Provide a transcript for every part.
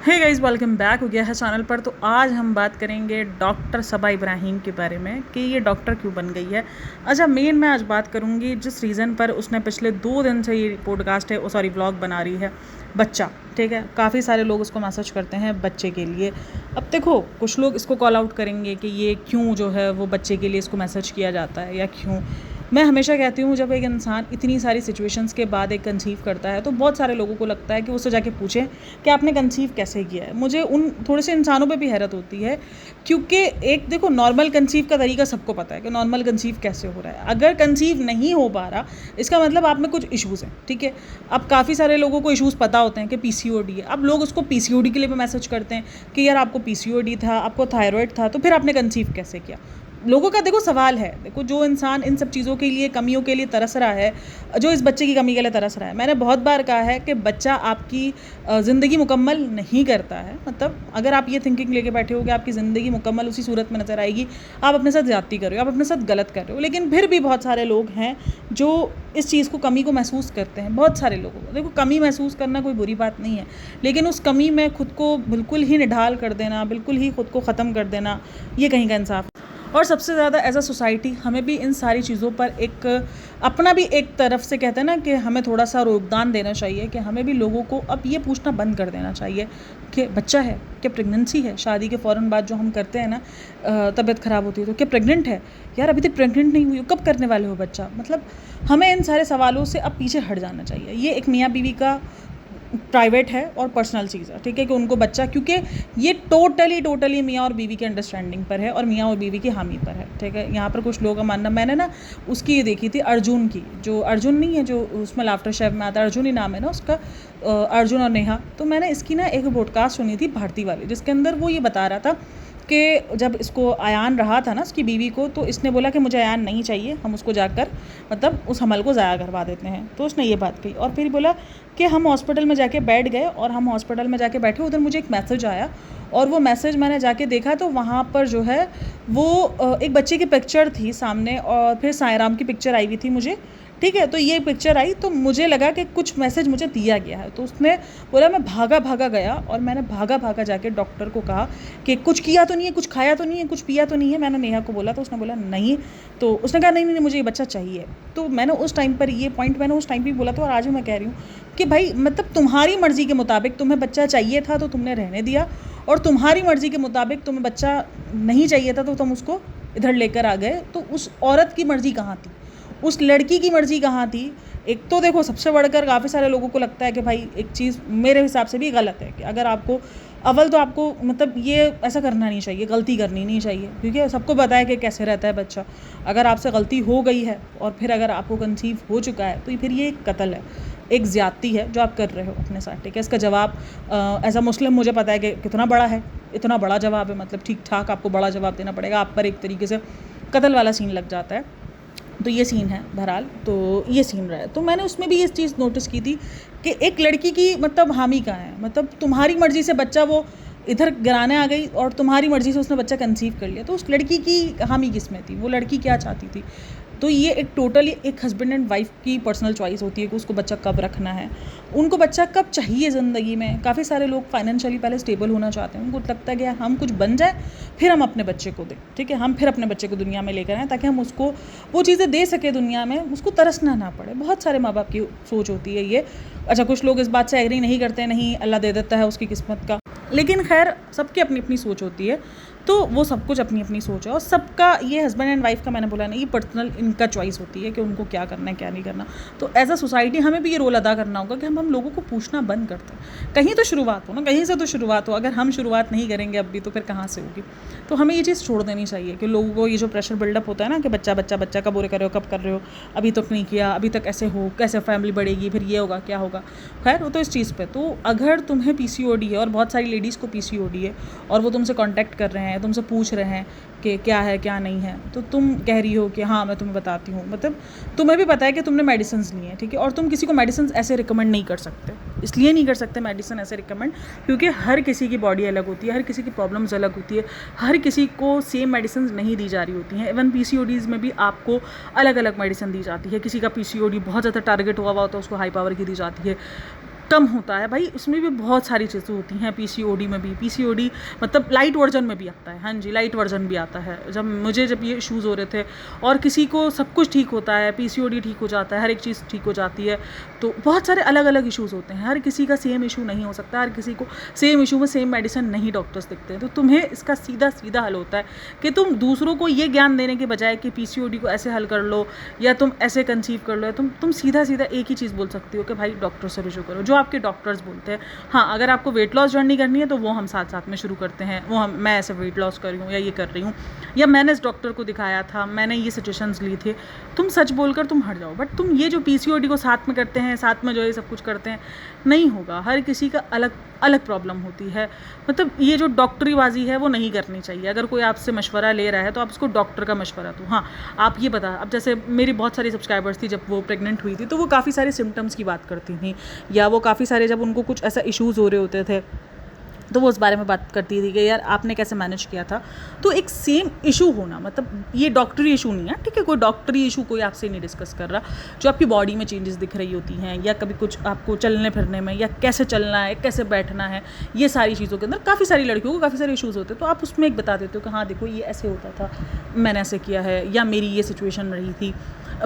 Hey guys, welcome back हो गया है चैनल पर। तो आज हम बात करेंगे डॉक्टर सबा इब्राहिम के बारे में कि ये डॉक्टर क्यों बन गई है। अच्छा, मेन मैं आज बात करूँगी जिस रीज़न पर उसने पिछले 2 दिन से ये पॉडकास्ट है व्लॉग बना रही है। बच्चा, ठीक है, काफ़ी सारे लोग उसको मैसेज करते हैं बच्चे के लिए। अब देखो, कुछ लोग इसको कॉल आउट करेंगे कि ये क्यों जो है वो बच्चे के लिए इसको मैसेज किया जाता है या क्यों। मैं हमेशा कहती हूँ, जब एक इंसान इतनी सारी सिचुएशंस के बाद एक कंसीव करता है तो बहुत सारे लोगों को लगता है कि उससे जाके पूछें कि आपने कंसीव कैसे किया है। मुझे उन थोड़े से इंसानों पे भी हैरत होती है, क्योंकि एक देखो, नॉर्मल कंसीव का तरीका सबको पता है कि नॉर्मल कंसीव कैसे हो रहा है। अगर कंसीव नहीं हो पा रहा, इसका मतलब आप में कुछ इश्यूज़ हैं, ठीक है। अब काफ़ी सारे लोगों को इश्यूज़ पता होते हैं कि पीसीओडी है। अब लोग उसको पीसीओडी के लिए भी मैसेज करते हैं कि यार आपको पीसीओडी था, आपको थायराइड था, तो फिर आपने कंसीव कैसे किया। लोगों का देखो सवाल है, देखो जो इंसान इन सब चीज़ों के लिए, कमियों के लिए तरस रहा है, जो इस बच्चे की कमी के लिए तरस रहा है, मैंने बहुत बार कहा है कि बच्चा आपकी ज़िंदगी मुकम्मल नहीं करता है। मतलब अगर आप ये थिंकिंग लेके बैठे हो कि आपकी ज़िंदगी मुकम्मल उसी सूरत में नज़र आएगी, आप अपने साथ ज़्यादती कर रहे हो, आप अपने साथ गलत कर रहे हो। लेकिन फिर भी बहुत सारे लोग हैं जो इस चीज़ को, कमी को महसूस करते हैं। बहुत सारे लोगों को, देखो, कमी महसूस करना कोई बुरी बात नहीं है, लेकिन उस कमी में खुद को बिल्कुल ही निढाल कर देना, बिल्कुल ही खुद को ख़त्म कर देना, ये कहीं का इंसाफ। और सबसे ज़्यादा एज अ सोसाइटी हमें भी इन सारी चीज़ों पर एक अपना भी एक तरफ से कहते हैं ना कि हमें थोड़ा सा योगदान देना चाहिए, कि हमें भी लोगों को अब ये पूछना बंद कर देना चाहिए कि बच्चा है, क्या प्रेगनेंसी है। शादी के फ़ौरन बाद जो हम करते हैं ना, तबीयत ख़राब होती है तो क्या प्रेग्नेंट है, यार अभी तक प्रेग्नेंट नहीं हुई हो, कब करने वाले हो बच्चा। मतलब हमें इन सारे सवालों से अब पीछे हट जाना चाहिए। ये एक मियाँ बीवी का प्राइवेट है और पर्सनल चीज़ है, ठीक है, कि उनको बच्चा, क्योंकि ये टोटली मियाँ और बीवी की अंडरस्टैंडिंग पर है और मियाँ और बीवी की हामी पर है, ठीक है। यहाँ पर कुछ लोगों का मानना, मैंने ना उसकी ये देखी थी अर्जुन की, जो अर्जुन नहीं है जो उसमें लाफ्टर शेफ में आता है, अर्जुन ही नाम है ना उसका, अर्जुन और नेहा। तो मैंने इसकी ना एक पॉडकास्ट सुनी थी भारती वाली, जिसके अंदर वो ये बता रहा था कि जब इसको अयान रहा था ना उसकी बीवी को, तो इसने बोला कि मुझे अयान नहीं चाहिए, हम उसको जाकर मतलब उस हमल को ज़ाया करवा देते हैं। तो उसने ये बात कही और फिर बोला कि हम हॉस्पिटल में जाके बैठ गए और हम हॉस्पिटल में जाके बैठे, उधर मुझे एक मैसेज आया और वो मैसेज मैंने जाके देखा तो वहाँ पर जो है वो एक बच्चे की पिक्चर थी सामने और फिर साईं राम की पिक्चर आई हुई थी मुझे, ठीक है। तो ये पिक्चर आई तो मुझे लगा कि कुछ मैसेज मुझे दिया गया है। तो उसने बोला, मैं भागा गया और मैंने भागा जाके डॉक्टर को कहा कि कुछ किया तो नहीं है, कुछ खाया तो नहीं है, कुछ पिया तो नहीं है। मैंने नेहा को बोला तो उसने बोला नहीं। तो उसने कहा नहीं मुझे ये बच्चा चाहिए। तो मैंने उस टाइम पर ये पॉइंट मैंने उस टाइम भी बोला था और आज भी मैं कह रही हूँ कि भाई, मतलब तुम्हारी मर्ज़ी के मुताबिक तुम्हें बच्चा चाहिए था तो तुमने रहने दिया, और तुम्हारी मर्ज़ी के मुताबिक तुम्हें बच्चा नहीं चाहिए था तो तुम उसको इधर लेकर आ गए। तो उस औरत की मर्ज़ी कहाँ थी, उस लड़की की मर्ज़ी कहाँ थी। एक तो देखो, सबसे बढ़कर काफ़ी सारे लोगों को लगता है कि भाई एक चीज़ मेरे हिसाब से भी गलत है कि अगर आपको अव्वल तो आपको मतलब ये ऐसा करना नहीं चाहिए, गलती करनी नहीं चाहिए, क्योंकि सबको पता है कि कैसे रहता है बच्चा। अगर आपसे गलती हो गई है और फिर अगर आपको कंसीव हो चुका है तो फिर ये एक कत्ल है, एक ज़्यादती है जो आप कर रहे हो अपने साथ, ठीक है। इसका जवाब एज अ मुस्लिम मुझे पता है कि कितना बड़ा है, इतना बड़ा जवाब है, मतलब ठीक ठाक आपको बड़ा जवाब देना पड़ेगा। आप पर एक तरीके से कत्ल वाला सीन लग जाता है। तो ये सीन है बहरहाल, तो ये सीन रहा है। तो मैंने उसमें भी ये चीज़ नोटिस की थी कि एक लड़की की मतलब हामी कहाँ है। मतलब तुम्हारी मर्ज़ी से बच्चा वो इधर गिराने आ गई और तुम्हारी मर्ज़ी से उसने बच्चा कंसीव कर लिया, तो उस लड़की की हामी किस में थी, वो लड़की क्या चाहती थी। तो ये एक टोटली एक हस्बैंड एंड वाइफ की पर्सनल चॉइस होती है कि उसको बच्चा कब रखना है, उनको बच्चा कब चाहिए ज़िंदगी में। काफ़ी सारे लोग फाइनेंशियली पहले स्टेबल होना चाहते हैं, उनको लगता है कि यार हम कुछ बन जाए फिर हम अपने बच्चे को दें, ठीक है, हम फिर अपने बच्चे को दुनिया में लेकर आएँ ताकि हम उसको वो चीज़ें दे सके दुनिया में, उसको तरसना ना पड़े। बहुत सारे माँ बाप की सोच होती है ये। अच्छा, कुछ लोग इस बात से एग्री नहीं करते, नहीं अल्लाह दे देता है उसकी किस्मत का, लेकिन खैर सबकी अपनी अपनी सोच होती है। तो वो सब कुछ अपनी अपनी सोच है और सबका, ये हस्बैंड एंड वाइफ का मैंने बोला नहीं, ये पर्सनल इनका चॉइस होती है कि उनको क्या करना है क्या नहीं करना। तो एज अ सोसाइटी हमें भी ये रोल अदा करना होगा कि हम लोगों को पूछना बंद करते हैं। कहीं तो शुरुआत हो ना, कहीं से तो शुरुआत हो। अगर हम शुरुआत नहीं करेंगे अब भी तो फिर कहाँ से होगी। तो हमें ये चीज़ छोड़ देनी चाहिए कि लोगों को ये जो प्रेशर बिल्डअप होता है ना कि बच्चा बच्चा बच्चा कब पूरे कर रहे हो, कब कर रहे हो, अभी तक नहीं किया, अभी तक ऐसे हो, कैसे फैमिली बढ़ेगी, फिर ये होगा क्या होगा। खैर वो तो इस चीज़ पे। तो अगर तुम्हें पीसीओडी है और बहुत सारी लेडीज़ को पीसीओडी है और वो तुमसे कांटेक्ट कर रहे हैं, तुमसे पूछ रहे हैं कि क्या है क्या नहीं है, तो तुम कह रही हो कि हाँ मैं तुम्हें बताती हूँ, मतलब तुम्हें भी पता है कि तुमने मेडिसिन ली है, ठीक है, और तुम किसी को मेडिसिन ऐसे रिकमेंड नहीं कर सकते। इसलिए नहीं कर सकते मेडिसिन ऐसे रिकमेंड क्योंकि हर किसी की बॉडी अलग होती है, हर किसी की प्रॉब्लम्स अलग होती है, हर किसी को सेम मेडिसिन नहीं दी जा रही होती हैं। इवन पीसीओडीज़ में भी आपको अलग अलग मेडिसिन दी जाती है। किसी का पीसीओडी बहुत ज़्यादा टारगेट हुआ तो उसको हाई पावर की दी जाती है, कम होता है। भाई उसमें भी बहुत सारी चीज़ें होती हैं, पीसीओडी में भी। पीसीओडी मतलब लाइट वर्जन में भी आता है, हाँ जी, लाइट वर्जन भी आता है। जब ये इश्यूज़ हो रहे थे और किसी को सब कुछ ठीक होता है, पीसीओडी ठीक हो जाता है, हर एक चीज़ ठीक हो जाती है। तो बहुत सारे अलग अलग इशूज़ होते हैं, हर किसी का सेम इशू नहीं हो सकता, हर किसी को सेम इशू में सेम मेडिसिन नहीं डॉक्टर्स दिखते हैं। तो तुम्हें इसका सीधा सीधा हल होता है कि तुम दूसरों को ये ज्ञान देने के बजाय कि पीसीओडी को ऐसे हल कर लो या तुम ऐसे कंसीव कर लो, तुम सीधा सीधा एक ही चीज़ बोल सकती हो कि भाई डॉक्टर से रुजू करो, जो आपके डॉक्टर्स बोलते हैं। हाँ, अगर आपको वेट लॉस जर्नी करनी है तो वो हम साथ साथ में शुरू करते हैं। मैं ऐसे वेट लॉस कर रही हूँ या ये कर रही हूँ, या मैंने इस डॉक्टर को दिखाया था, मैंने ये सजेशंस ली थे, तुम सच बोलकर तुम हट जाओ। बट तुम ये जो पीसीओडी को साथ में करते हैं, साथ में जो है सब कुछ करते हैं, नहीं होगा। हर किसी का अलग अलग प्रॉब्लम होती है। मतलब ये जो डॉक्टरीबाजी है वो नहीं करनी चाहिए। अगर कोई आपसे मशवरा ले रहा है तो आप उसको डॉक्टर का मशवरा दो। हाँ, आप ये बता, अब जैसे मेरी बहुत सारी सब्सक्राइबर्स थी, जब वो प्रेग्नेंट हुई थी तो वो काफ़ी सारे सिम्टम्स की बात करती थी, या वो काफ़ी सारे जब उनको कुछ ऐसा इश्यूज़ हो रहे होते थे तो वो उस बारे में बात करती थी कि यार आपने कैसे मैनेज किया था। तो एक सेम इशू होना, मतलब ये डॉक्टरी इशू नहीं है, ठीक है, कोई डॉक्टरी इशू कोई आपसे नहीं डिस्कस कर रहा। जो आपकी बॉडी में चेंजेस दिख रही होती हैं, या कभी कुछ आपको चलने फिरने में, या कैसे चलना है, कैसे बैठना है, ये सारी चीज़ों के अंदर काफ़ी सारी लड़कियों को काफ़ी सारे इशूज़ होते हैं। तो आप उसमें एक बता देते हो कि हाँ देखो ये ऐसे होता था, मैंने ऐसे किया है, या मेरी ये सिचुएशन रही थी,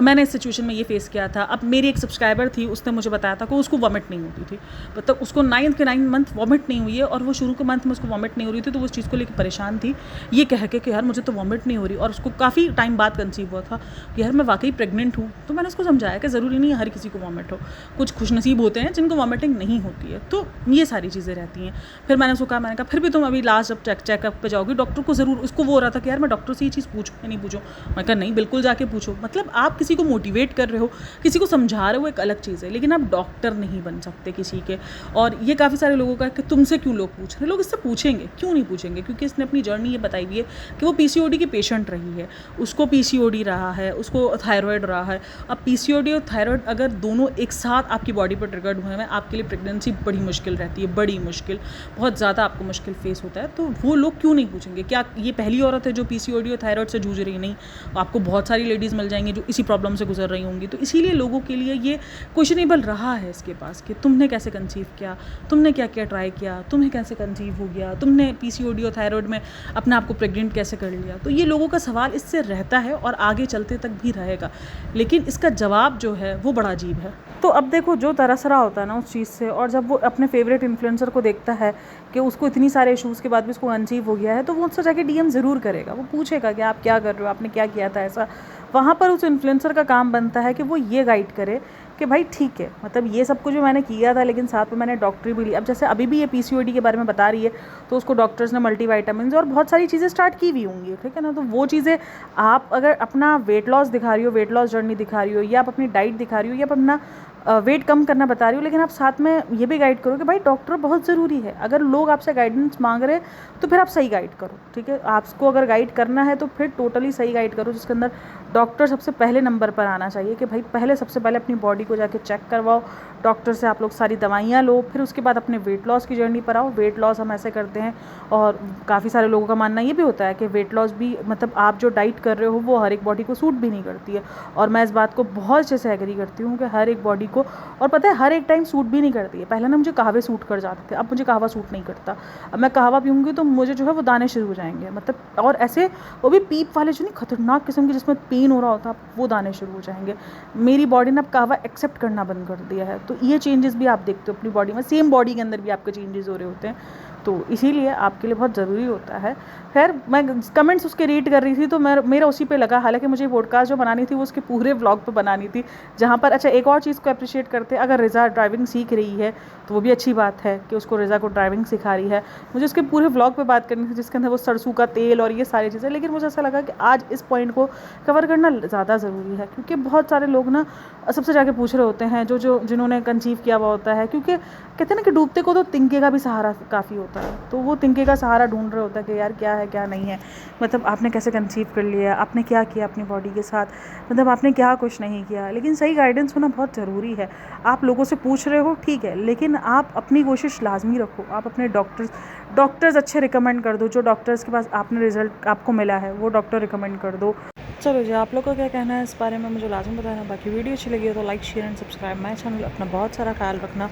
मैंने इस सिचुएशन में ये फेस किया था। अब मेरी एक सब्सक्राइबर थी, उसने मुझे बताया था कि उसको वॉमिट नहीं होती थी, मतलब उसको 9 मंथ वॉमिट नहीं हुई है, और वो शुरू के मंथ में उसको वॉमिट नहीं हो रही थी, तो वो उस चीज़ को लेकर परेशान थी, ये कह के कि यार मुझे तो वॉमिट नहीं हो रही, और उसको काफ़ी टाइम बाद कंसीव हुआ था कि यार मैं वाकई प्रेग्नेंट हूँ। तो मैंने उसको समझाया कि ज़रूरी नहीं है हर किसी को वॉमिट हो, कुछ खुशनसीब होते हैं जिनको वॉमिटिंग नहीं होती है। तो ये सारी चीज़ें रहती हैं। फिर मैंने उसको कहा, मैंने कहा फिर भी तुम अभी लास्ट जब चेकअप पे जाओगी डॉक्टर को ज़रूर, उसको वो हो रहा था कि यार मैं डॉक्टर से ये चीज़ पूछूँ या नहीं पूछूँ। मैं कहा नहीं, बिल्कुल जाके पूछो। मतलब आप किसी को मोटिवेट कर रहे हो, किसी को समझा रहे हो, एक अलग चीज़ है, लेकिन आप डॉक्टर नहीं बन सकते किसी के। और ये काफ़ी सारे लोगों का है कि तुमसे क्यों लोग पूछ रहे हैं। लोग इससे पूछेंगे, क्यों नहीं पूछेंगे? क्योंकि इसने अपनी जर्नी ये बताई हुई है कि वो पीसीओडी की पेशेंट रही है, उसको पीसीओडी रहा है, उसको थायराइड रहा है। अब पीसीओडी और थायराइड अगर दोनों एक साथ आपकी बॉडी पर ट्रिगर्ड हुए हैं, आपके लिए प्रेगनेंसी बड़ी मुश्किल रहती है, बड़ी मुश्किल, बहुत ज़्यादा आपको मुश्किल फेस होता है। तो वो लोग क्यों नहीं पूछेंगे? क्या ये पहली औरत है जो पीसीओडी और थायराइड से जूझ रही? नहीं, आपको बहुत सारी लेडीज़ मिल जाएंगी जो इसी प्रॉब्लम से गुजर रही होंगी। तो इसीलिए लोगों के लिए ये क्वेश्चनेबल रहा है इसके पास कि तुमने कैसे कंसीव किया, तुमने क्या क्या ट्राई किया, तुम्हें कैसे कंसीव हो गया, तुमने पीसीओडी और थायराइड में अपने आप को प्रेग्नेंट कैसे कर लिया। तो ये लोगों का सवाल इससे रहता है और आगे चलते तक भी रहेगा, लेकिन इसका जवाब जो है वो बड़ा अजीब है। तो अब देखो, जो तरस रहा होता है ना उस चीज़ से, और जब वो अपने फेवरेट इन्फ्लुएंसर को देखता है कि उसको इतनी सारे इशूज़ के बाद भी उसको कंसीव हो गया है, तो वो उससे जाके डीएम ज़रूर करेगा, वो पूछेगा कि आप क्या कर रहे हो, आपने क्या किया था ऐसा। वहाँ पर उस इन्फ्लुएंसर का काम बनता है कि वो ये गाइड करे कि भाई ठीक है, मतलब ये सब कुछ जो मैंने किया था, लेकिन साथ में मैंने डॉक्टरी भी ली। अब जैसे अभी भी ये पीसीओडी के बारे में बता रही है, तो उसको डॉक्टर्स ने मल्टीविटामिन्स और बहुत सारी चीज़ें स्टार्ट की हुई होंगी, ठीक है ना। तो वो चीज़ें आप अगर अपना वेट लॉस दिखा रही हो, वेट लॉस जर्नी दिखा रही हो, या आप अपनी डाइट दिखा रही हो, या आप अपना वेट कम करना बता रही हो, लेकिन आप साथ में ये भी गाइड करो कि भाई डॉक्टर बहुत ज़रूरी है। अगर लोग आपसे गाइडेंस मांग रहे तो फिर आप सही गाइड करो, ठीक है। आपको अगर गाइड करना है तो फिर टोटली सही गाइड करो, जिसके अंदर डॉक्टर सबसे पहले नंबर पर आना चाहिए कि भाई पहले सबसे पहले अपनी बॉडी को जाके चेक करवाओ, डॉक्टर से आप लोग सारी दवाइयाँ लो, फिर उसके बाद अपने वेट लॉस की जर्नी पर आओ। वेट लॉस हम ऐसे करते हैं, और काफ़ी सारे लोगों का मानना ये भी होता है कि वेट लॉस भी, मतलब आप जो डाइट कर रहे हो वो हर एक बॉडी को सूट भी नहीं करती है। और मैं इस बात को बहुत अच्छे से एग्री करती हूँ कि हर एक बॉडी को, और पता है हर एक टाइम सूट भी नहीं करती है। पहले ना मुझे कहवे सूट कर जाते थे, अब मुझे कहवा सूट नहीं करता। अब मैं कहवा पीऊँगी तो मुझे जो है वो दाने शुरू हो जाएंगे, मतलब, और ऐसे वो भी पीप वाले जो नहीं, खतरनाक किस्म के जिसमें पेन हो रहा होता, वो दाने शुरू हो जाएंगे। मेरी बॉडी ने अब कहवा एक्सेप्ट करना बंद कर दिया है। तो ये चेंजेस भी आप देखते हो अपनी बॉडी में, सेम बॉडी के अंदर भी आपके चेंजेस हो रहे होते हैं, तो इसीलिए आपके लिए बहुत ज़रूरी होता है। खैर, मैं कमेंट्स उसके रीड कर रही थी तो मेरा उसी पे लगा। हालांकि मुझे पॉडकास्ट जो बनानी थी वो उसके पूरे व्लॉग पे बनानी थी, जहाँ पर, अच्छा एक और चीज़ को अप्रिशिएट करते हैं, अगर रिज़ा ड्राइविंग सीख रही है तो वो भी अच्छी बात है कि उसको रिज़ा को ड्राइविंग सिखा रही है। मुझे उसके पूरे व्लॉग पे बात करनी थी जिसके अंदर वो सरसों का तेल और ये सारी चीज़ें, लेकिन मुझे ऐसा लगा कि आज इस पॉइंट को कवर करना ज़्यादा ज़रूरी है, क्योंकि बहुत सारे लोग ना सबसे जाके पूछ रहे होते हैं जिन्होंने कंसीव किया हुआ होता है, क्योंकि कहते हैं ना कि डूबते को तो तिनके का भी सहारा काफ़ी होता है। तो वो तिनके का सहारा ढूंढ रहे होता है कि यार क्या है क्या नहीं है, मतलब आपने कैसे कंसीव कर लिया, आपने क्या किया अपनी बॉडी के साथ, मतलब आपने क्या कुछ नहीं किया। लेकिन सही गाइडेंस होना बहुत ज़रूरी है। आप लोगों से पूछ रहे हो ठीक है, लेकिन आप अपनी कोशिश लाजमी रखो। आप अपने डॉक्टर्स अच्छे रिकमेंड कर दो, जो डॉक्टर्स के पास आपने रिजल्ट आपको मिला है वो डॉक्टर रिकमेंड कर दो। चलो जी, आप लोग का क्या कहना है इस बारे में मुझे लाजमी बताना। बाकी वीडियो अच्छी लगी हो तो like share and subscribe my channel. अपना बहुत सारा ख्याल रखना।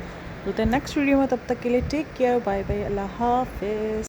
मिलते हैं नेक्स्ट वीडियो में, तब तक के लिए टेक केयर, बाय बाय, अल्लाह हाफिज़।